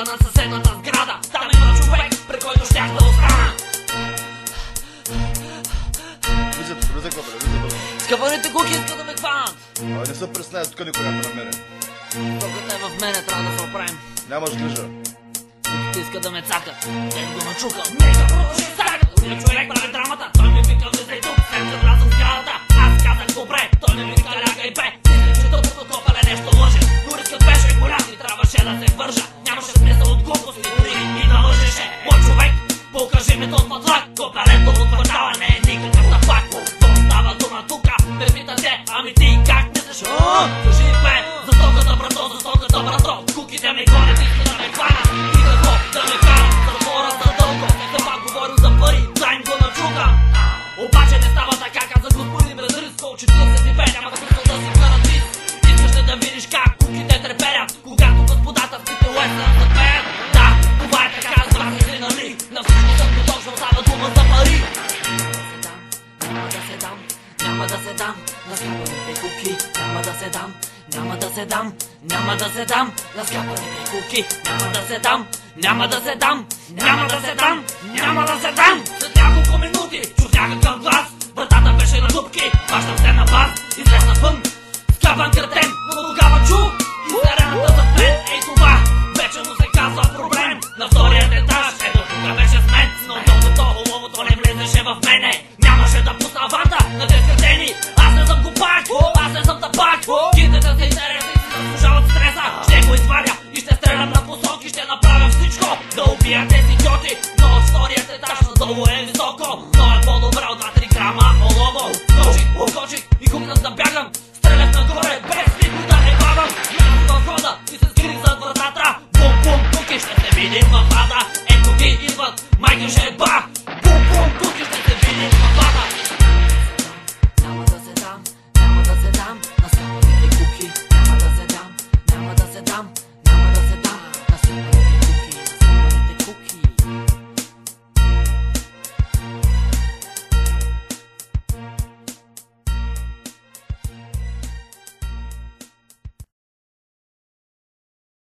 на съседната сграда. Там има човек, при който щях да остана. Влизай, копеле, влизай. Скъпаните куки искат да ме хванат. Абе, не се пресняй, тук никой няма на мене. Токата е в мене, трябва да се оправим. Нямаш грижа. Куките искат да ме цакат. Те го начукал. Нека продължи сагата. Другия човек прави драмата. Той ми вика, влизай тук, след като влязам в сградата. Аз казах добре, той ми вика, ляга и бе. Мислех, че тъпото копеле нещо лъже. Но рискът беше голям и трябваше да се вържа. Нямаше смисъл от глупости, дори и да лъжеше. Мой човек, покажи ми този патлак. Копелето от квартала не е никакъв напак. То става дума тука, ме питате, ами ти как мислиш? Кажи бе, за стоката брато, за стоката брато. Куките ми гонят, искат да ме хванат. И какво да ме карат, затвора за дълго. Все пак говорим за пари, дай им го начукам. Обаче не става така, каза господин Безриско. 42 няма да пускал да си гарантист. Искаш ли да видиш как куките треперят, когато господата в ците уеса запеят? Да, това е така, знаете ли, нали? На всичко съм готов, ще остава дума за пари. Няма да се дам, няма да се дам на скапаните куки, няма да се дам, няма да се дам, няма да се дам на скапаните куки, няма да се дам, няма да се дам, няма да се дам, няма да се дам. След няколко минути чух някакъв глас, вратата беше на дупки, бащам се на бас, излез навън, скапан кретен, но тогава чух изтерената зад мен, ей